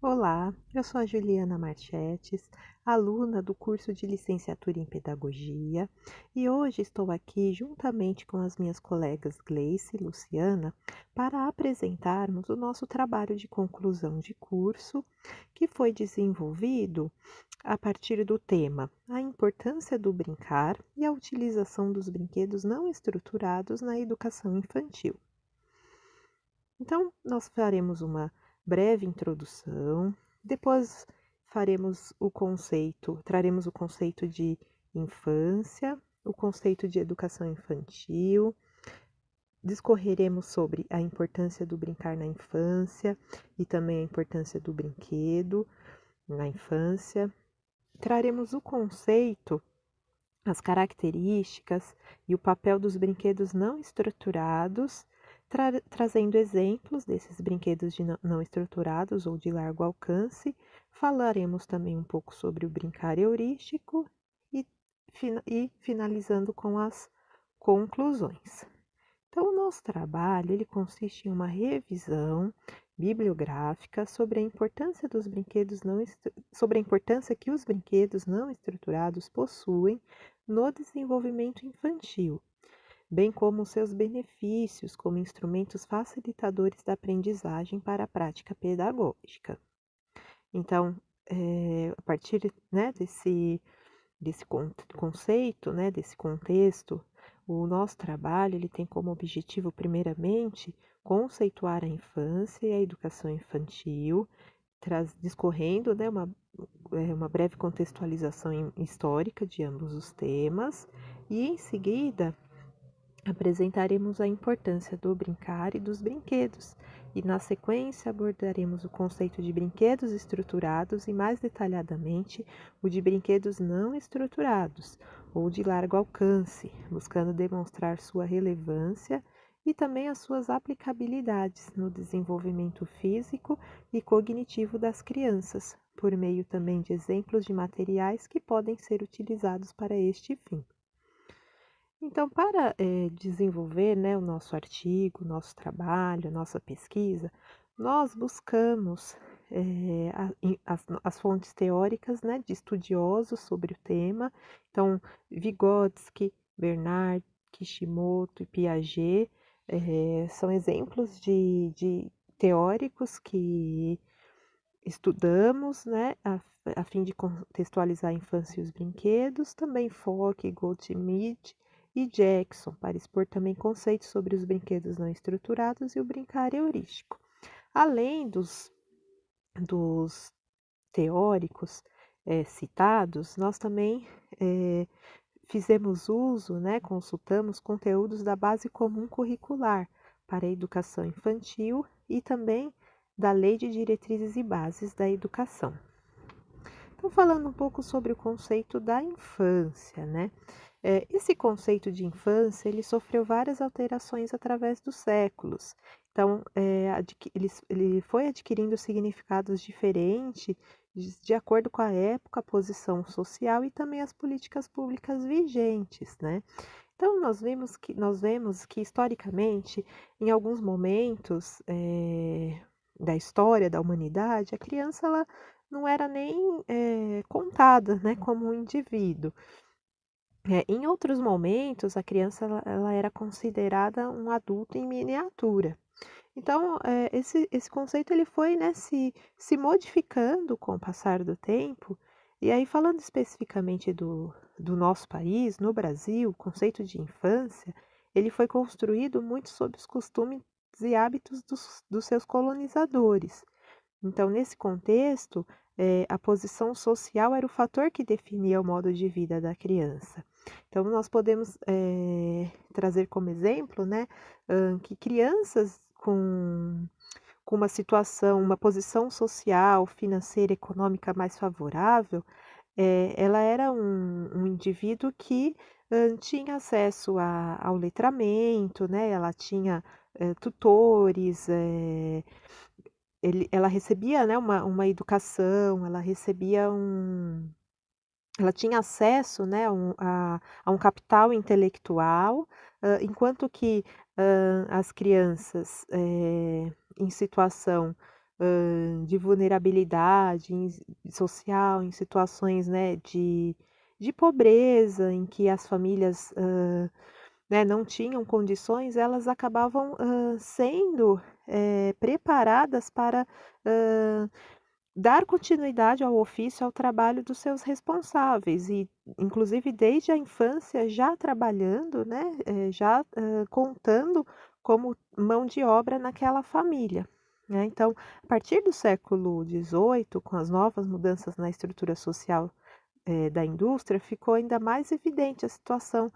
Olá, eu sou a Juliana Marchetes, aluna do curso de Licenciatura em Pedagogia, e hoje estou aqui juntamente com as minhas colegas Gleice e Luciana para apresentarmos o nosso trabalho de conclusão de curso, que foi desenvolvido a partir do tema A importância do brincar e a utilização dos brinquedos não estruturados na educação infantil. Então, nós faremos uma breve introdução, depois traremos o conceito de infância, o conceito de educação infantil, discorreremos sobre a importância do brincar na infância e também a importância do brinquedo na infância. Traremos o conceito, as características e o papel dos brinquedos não estruturados, trazendo exemplos desses brinquedos não estruturados ou de largo alcance. Falaremos também um pouco sobre o brincar heurístico e, finalizando com as conclusões. Então, o nosso trabalho ele consiste em uma revisão bibliográfica sobre a importância dos brinquedos sobre a importância que os brinquedos não estruturados possuem no desenvolvimento infantil, bem como seus benefícios como instrumentos facilitadores da aprendizagem para a prática pedagógica. Então, a partir, né, desse conceito, né, desse contexto, o nosso trabalho ele tem como objetivo, primeiramente, conceituar a infância e a educação infantil, discorrendo, né, uma breve contextualização histórica de ambos os temas, e em seguida apresentaremos a importância do brincar e dos brinquedos, e na sequência abordaremos o conceito de brinquedos estruturados e, mais detalhadamente, o de brinquedos não estruturados ou de largo alcance, buscando demonstrar sua relevância e também as suas aplicabilidades no desenvolvimento físico e cognitivo das crianças, por meio também de exemplos de materiais que podem ser utilizados para este fim. Então, para desenvolver, né, o nosso artigo, o nosso trabalho, a nossa pesquisa, nós buscamos as fontes teóricas, né, de estudiosos sobre o tema. Então, Vygotsky, Bernard, Kishimoto e Piaget são exemplos de teóricos que estudamos, né, a fim de contextualizar a infância e os brinquedos. Também Fouque, Goldschmidt e Jackson, para expor também conceitos sobre os brinquedos não estruturados e o brincar heurístico. Além dos teóricos citados, nós também fizemos uso, né, consultamos conteúdos da Base Comum Curricular para a Educação Infantil e também da Lei de Diretrizes e Bases da Educação. Então, falando um pouco sobre o conceito da infância, né? Esse conceito de infância, ele sofreu várias alterações através dos séculos. Então, ele foi adquirindo significados diferentes de acordo com a época, a posição social e também as políticas públicas vigentes, né? Então, nós vemos que historicamente, em alguns momentos da história da humanidade, a criança ela não era nem contada, né, como um indivíduo. Em outros momentos, a criança ela era considerada um adulto em miniatura. Então, esse conceito ele foi, né, se modificando com o passar do tempo. E aí, falando especificamente do nosso país, no Brasil, o conceito de infância, ele foi construído muito sob os costumes e hábitos dos seus colonizadores. Então, nesse contexto, a posição social era o fator que definia o modo de vida da criança. Então, nós podemos trazer como exemplo, né, que crianças com uma situação, uma posição social, financeira, econômica mais favorável, ela era um indivíduo que tinha acesso ao letramento, né, ela tinha tutores, ela recebia, né, uma educação, ela tinha acesso, né, a um capital intelectual, enquanto que as crianças em situação de vulnerabilidade social, em situações, né, de pobreza, em que as famílias, né, não tinham condições, elas acabavam, sendo, preparadas para, hã, dar continuidade ao ofício, ao trabalho dos seus responsáveis e, inclusive, desde a infância já trabalhando, né, já, contando como mão de obra naquela família, né. Então, a partir do século XVIII, com as novas mudanças na estrutura social da indústria, ficou ainda mais evidente a situação,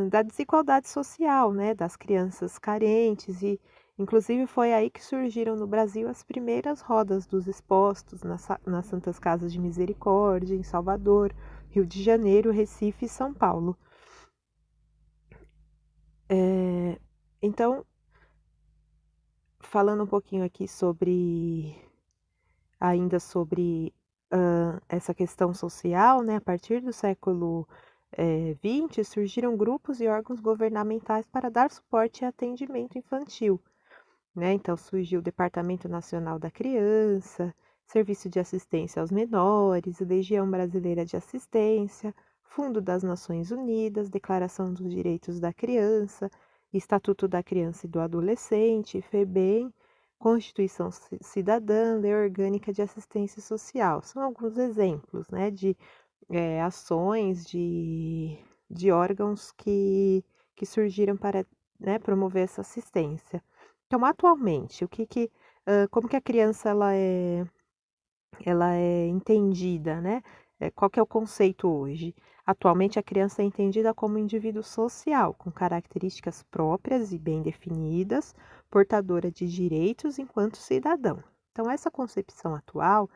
da desigualdade social, né, das crianças carentes e, inclusive, foi aí que surgiram no Brasil as primeiras rodas dos expostos nas Santas Casas de Misericórdia, em Salvador, Rio de Janeiro, Recife e São Paulo. Eh, então, falando um pouquinho aqui ainda sobre, essa questão social, né, a partir do século, XX, surgiram grupos e órgãos governamentais para dar suporte e atendimento infantil, né. Então surgiu o Departamento Nacional da Criança, Serviço de Assistência aos Menores, Legião Brasileira de Assistência, Fundo das Nações Unidas, Declaração dos Direitos da Criança, Estatuto da Criança e do Adolescente, FEBEM, Constituição Cidadã, Lei Orgânica de Assistência Social. São alguns exemplos, né, de ações de órgãos que surgiram para, né, promover essa assistência. Então, atualmente, como que a criança ela é entendida, né? Qual que é o conceito hoje? Atualmente, a criança é entendida como um indivíduo social, com características próprias e bem definidas, portadora de direitos enquanto cidadão. Então, essa concepção atual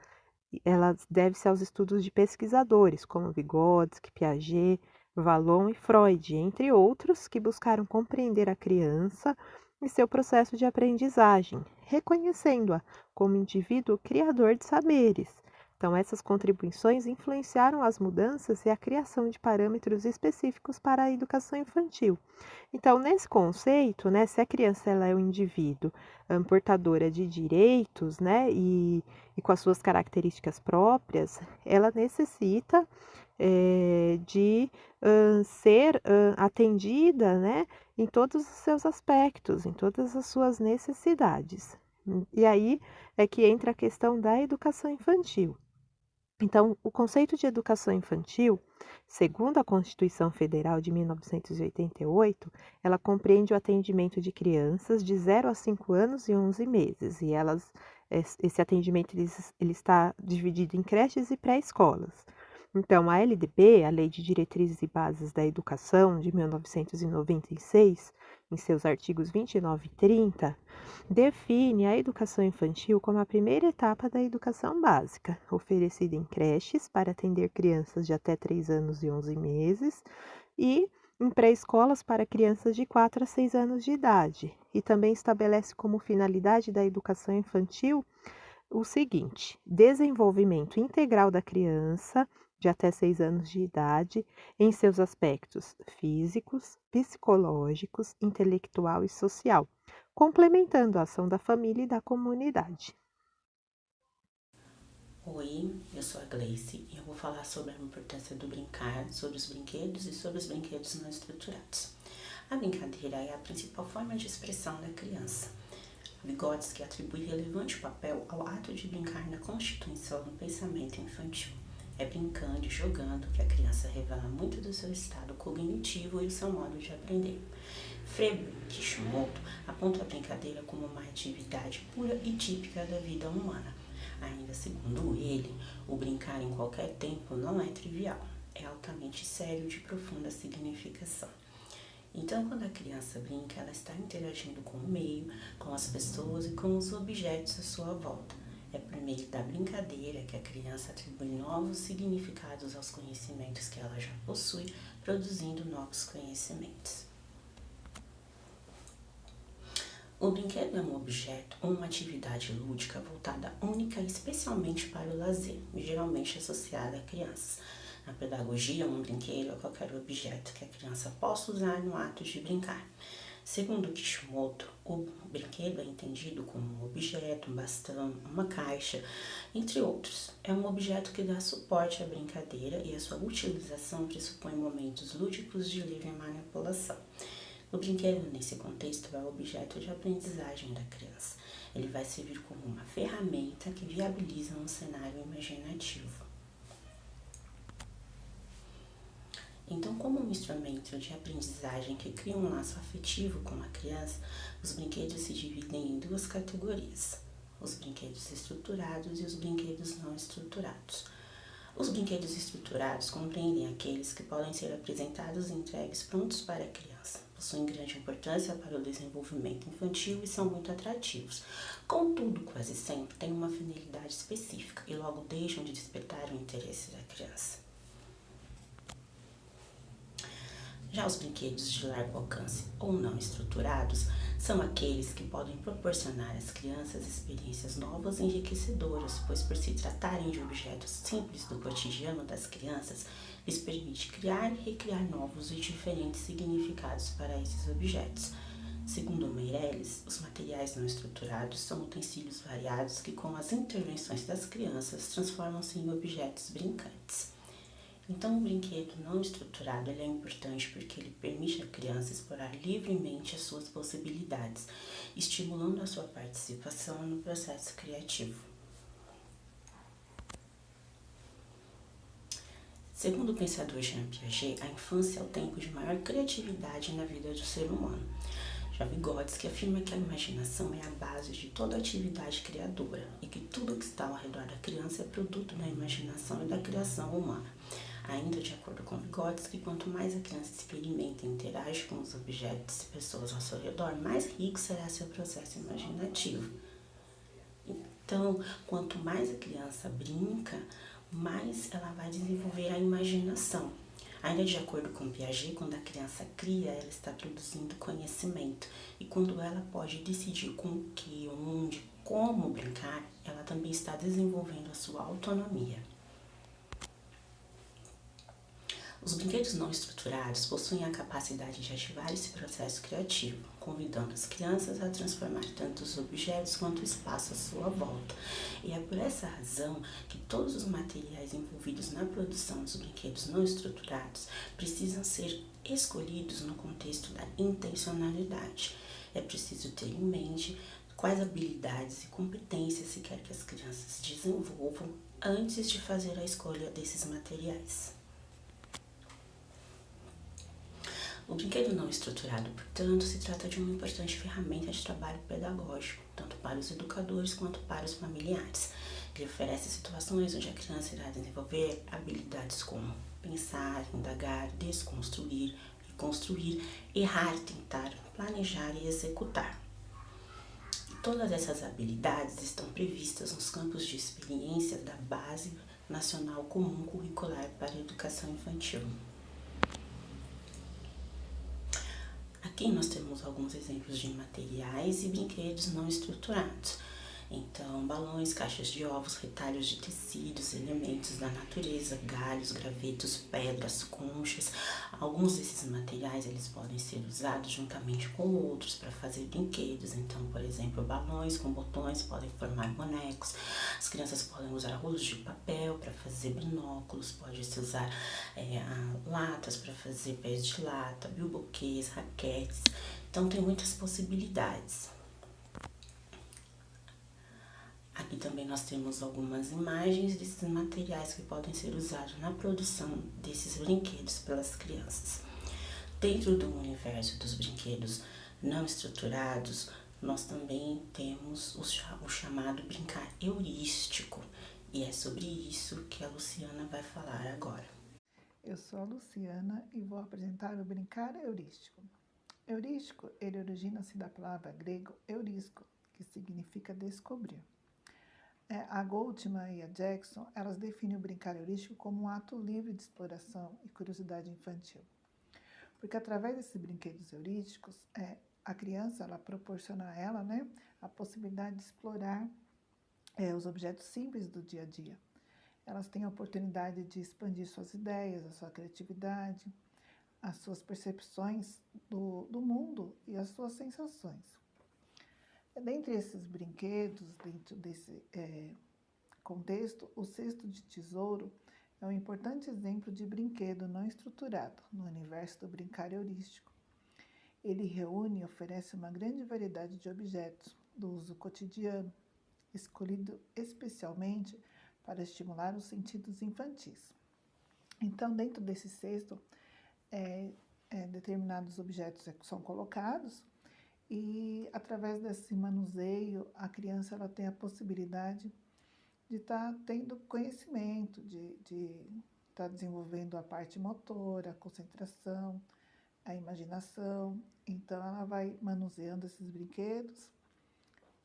ela deve-se aos estudos de pesquisadores como Vygotsky, Piaget, Vallon e Freud, entre outros, que buscaram compreender a criança e seu processo de aprendizagem, reconhecendo-a como indivíduo criador de saberes. Então, essas contribuições influenciaram as mudanças e a criação de parâmetros específicos para a educação infantil. Então, nesse conceito, né, se a criança ela é um indivíduo portadora de direitos, né, e com as suas características próprias, ela necessita de ser atendida, né, em todos os seus aspectos, em todas as suas necessidades. E aí é que entra a questão da educação infantil. Então, o conceito de educação infantil, segundo a Constituição Federal de 1988, ela compreende o atendimento de crianças de 0 a 5 anos e 11 meses, e esse atendimento ele está dividido em creches e pré-escolas. Então, a LDB, a Lei de Diretrizes e Bases da Educação, de 1996, em seus artigos 29 e 30, define a educação infantil como a primeira etapa da educação básica, oferecida em creches para atender crianças de até 3 anos e 11 meses e em pré-escolas para crianças de 4 a 6 anos de idade. E também estabelece como finalidade da educação infantil o seguinte: desenvolvimento integral da criança de até 6 anos de idade em seus aspectos físicos, psicológicos, intelectual e social, complementando a ação da família e da comunidade. Oi, eu sou a Gleice e eu vou falar sobre a importância do brincar, sobre os brinquedos e sobre os brinquedos não estruturados. A brincadeira é a principal forma de expressão da criança. Vygotsky atribui relevante papel ao ato de brincar na constituição do pensamento infantil. É brincando e jogando que a criança revela muito do seu estado cognitivo e o seu modo de aprender. Freire Kishimoto aponta a brincadeira como uma atividade pura e típica da vida humana. Ainda segundo ele, o brincar em qualquer tempo não é trivial, é altamente sério de profunda significação. Então, quando a criança brinca, ela está interagindo com o meio, com as pessoas e com os objetos à sua volta. É por meio da brincadeira que a criança atribui novos significados aos conhecimentos que ela já possui, produzindo novos conhecimentos. O brinquedo é um objeto ou uma atividade lúdica voltada única e especialmente para o lazer, geralmente associada a crianças. Na pedagogia, um brinquedo é qualquer objeto que a criança possa usar no ato de brincar. Segundo Kishimoto, o brinquedo é entendido como um objeto, um bastão, uma caixa, entre outros. É um objeto que dá suporte à brincadeira e a sua utilização pressupõe momentos lúdicos de livre manipulação. O brinquedo, nesse contexto, é o objeto de aprendizagem da criança. Ele vai servir como uma ferramenta que viabiliza um cenário imaginativo. Então, como um instrumento de aprendizagem que cria um laço afetivo com a criança, os brinquedos se dividem em duas categorias: os brinquedos estruturados e os brinquedos não estruturados. Os brinquedos estruturados compreendem aqueles que podem ser apresentados e entregues prontos para a criança. Possuem grande importância para o desenvolvimento infantil e são muito atrativos. Contudo, quase sempre têm uma finalidade específica e logo deixam de despertar o interesse da criança. Já os brinquedos de largo alcance ou não estruturados são aqueles que podem proporcionar às crianças experiências novas e enriquecedoras, pois por se tratarem de objetos simples do cotidiano das crianças, lhes permite criar e recriar novos e diferentes significados para esses objetos. Segundo Meirelles, os materiais não estruturados são utensílios variados que, com as intervenções das crianças, transformam-se em objetos brincantes. Então, o brinquedo não estruturado ele é importante porque ele permite à criança explorar livremente as suas possibilidades, estimulando a sua participação no processo criativo. Segundo o pensador Jean Piaget, a infância é o tempo de maior criatividade na vida do ser humano. Já Vygotsky afirma que a imaginação é a base de toda atividade criadora e que tudo que está ao redor da criança é produto da imaginação e da criação humana. Ainda de acordo com Vygotsky, quanto mais a criança experimenta e interage com os objetos e pessoas ao seu redor, mais rico será seu processo imaginativo. Então, quanto mais a criança brinca, mais ela vai desenvolver a imaginação. Ainda de acordo com Piaget, quando a criança cria, ela está produzindo conhecimento. E quando ela pode decidir com o que, onde, como brincar, ela também está desenvolvendo a sua autonomia. Os brinquedos não estruturados possuem a capacidade de ativar esse processo criativo, convidando as crianças a transformar tanto os objetos quanto o espaço à sua volta. E é por essa razão que todos os materiais envolvidos na produção dos brinquedos não estruturados precisam ser escolhidos no contexto da intencionalidade. É preciso ter em mente quais habilidades e competências se quer que as crianças desenvolvam antes de fazer a escolha desses materiais. O brinquedo não estruturado, portanto, se trata de uma importante ferramenta de trabalho pedagógico, tanto para os educadores quanto para os familiares. Ele oferece situações onde a criança irá desenvolver habilidades como pensar, indagar, desconstruir, reconstruir, errar, tentar, planejar e executar. E todas essas habilidades estão previstas nos campos de experiência da Base Nacional Comum Curricular para a Educação Infantil. Aqui nós temos alguns exemplos de materiais e brinquedos não estruturados. Então, balões, caixas de ovos, retalhos de tecidos, elementos da natureza, galhos, gravetos, pedras, conchas. Alguns desses materiais eles podem ser usados juntamente com outros para fazer brinquedos. Então, por exemplo, balões com botões podem formar bonecos. As crianças podem usar rolos de papel para fazer binóculos, pode-se usar latas para fazer pés de lata, bilboquês, raquetes. Então, tem muitas possibilidades. Aqui também nós temos algumas imagens desses materiais que podem ser usados na produção desses brinquedos pelas crianças. Dentro do universo dos brinquedos não estruturados, nós também temos o chamado brincar heurístico. E é sobre isso que a Luciana vai falar agora. Eu sou a Luciana e vou apresentar o brincar heurístico. Heurístico, ele origina-se da palavra grego eurisco, que significa descobrir. A Goldman e a Jackson, elas definem o brincar heurístico como um ato livre de exploração e curiosidade infantil. Porque através desses brinquedos heurísticos, a criança, ela proporciona a ela, a possibilidade de explorar os objetos simples do dia a dia. Elas têm a oportunidade de expandir suas ideias, a sua criatividade, as suas percepções do mundo e as suas sensações. Dentre esses brinquedos, dentro desse contexto, o cesto de tesouro é um importante exemplo de brinquedo não estruturado no universo do brincar heurístico. Ele reúne e oferece uma grande variedade de objetos do uso cotidiano, escolhido especialmente para estimular os sentidos infantis. Então, dentro desse cesto, determinados objetos são colocados e, através desse manuseio, a criança ela tem a possibilidade de estar tendo conhecimento, de estar desenvolvendo a parte motora, a concentração, a imaginação. Então, ela vai manuseando esses brinquedos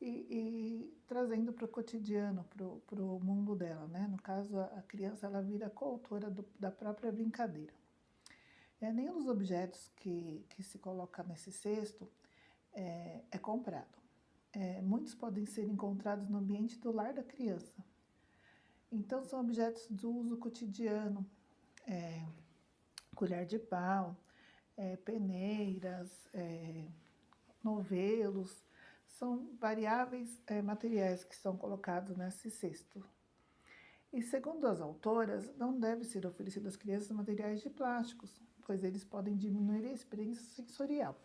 e trazendo para o cotidiano, para o mundo dela, né? No caso, a criança ela vira coautora da própria brincadeira. Nenhum dos objetos que se coloca nesse cesto é comprado. Muitos podem ser encontrados no ambiente do lar da criança. Então, são objetos do uso cotidiano, colher de pau, peneiras, novelos, são variáveis materiais que são colocados nesse cesto. E, segundo as autoras, não deve ser oferecido às crianças materiais de plásticos, pois eles podem diminuir a experiência sensorial.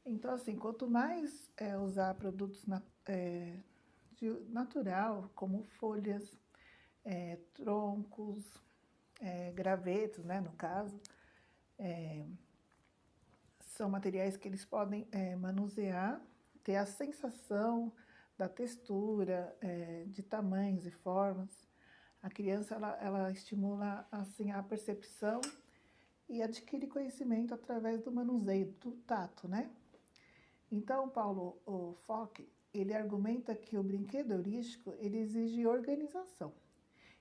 Então, assim, quanto mais usar produtos de natural, como folhas, troncos, gravetos, né, no caso, são materiais que eles podem manusear, ter a sensação da textura, de tamanhos e formas. A criança ela estimula assim a percepção e adquire conhecimento através do manuseio, do tato, né? Então, Paulo Fock, ele argumenta que o brinquedo heurístico ele exige organização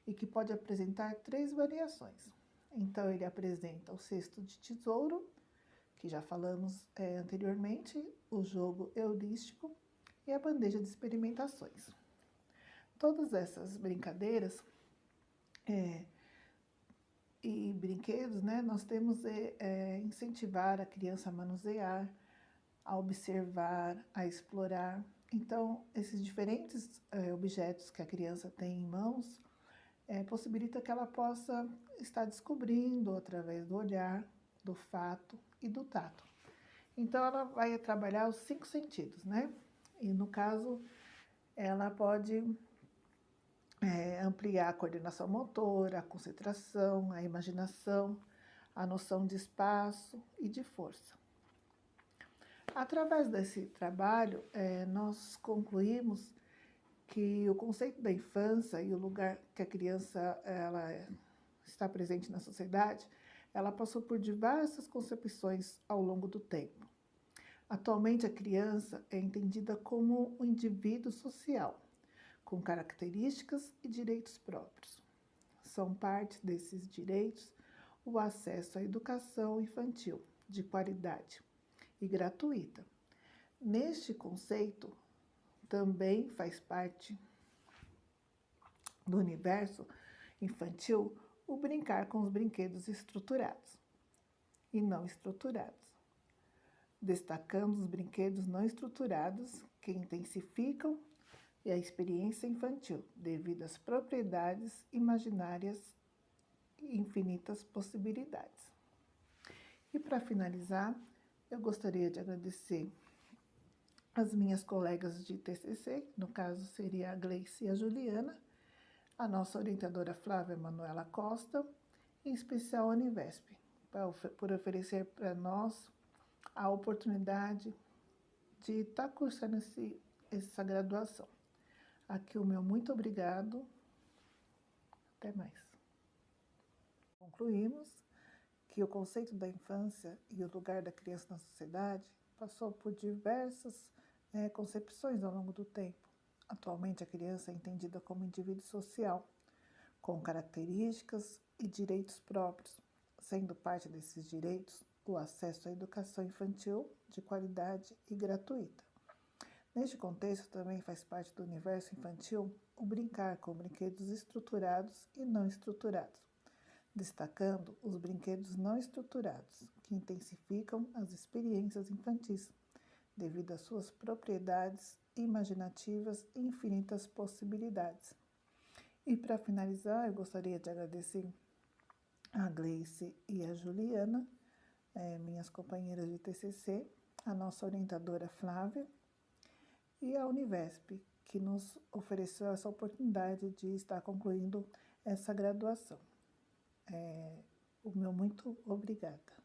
e que pode apresentar 3 variações. Então, ele apresenta o cesto de tesouro, que já falamos anteriormente, o jogo heurístico e a bandeja de experimentações. Todas essas brincadeiras e brinquedos, né, nós temos incentivar a criança a manusear, a observar, a explorar. Então, esses diferentes objetos que a criança tem em mãos possibilita que ela possa estar descobrindo através do olhar, do fato e do tato. Então, ela vai trabalhar os 5 sentidos, né? E, no caso, ela pode ampliar a coordenação motora, a concentração, a imaginação, a noção de espaço e de força. Através desse trabalho, nós concluímos que o conceito da infância e o lugar que a criança ela está presente na sociedade, ela passou por diversas concepções ao longo do tempo. Atualmente, a criança é entendida como um indivíduo social, com características e direitos próprios. São parte desses direitos o acesso à educação infantil de qualidade e gratuita. Neste conceito, também faz parte do universo infantil o brincar com os brinquedos estruturados e não estruturados. Destacamos os brinquedos não estruturados que intensificam a experiência infantil devido às propriedades imaginárias e infinitas possibilidades. E para finalizar, eu gostaria de agradecer as minhas colegas de TCC, no caso seria a Gleice e a Juliana, a nossa orientadora Flávia Manuela Costa, em especial a Univesp, por oferecer para nós a oportunidade de estar cursando essa graduação. Aqui o meu muito obrigado. Até mais. Concluímos que o conceito da infância e o lugar da criança na sociedade passou por diversas concepções ao longo do tempo. Atualmente, a criança é entendida como indivíduo social, com características e direitos próprios, sendo parte desses direitos o acesso à educação infantil de qualidade e gratuita. Neste contexto, também faz parte do universo infantil o brincar com brinquedos estruturados e não estruturados, destacando os brinquedos não estruturados, que intensificam as experiências infantis, devido às suas propriedades imaginativas e infinitas possibilidades. E para finalizar, eu gostaria de agradecer a Gleice e a Juliana, minhas companheiras de TCC, a nossa orientadora Flávia e a Univesp, que nos ofereceu essa oportunidade de estar concluindo essa graduação. O meu muito obrigada.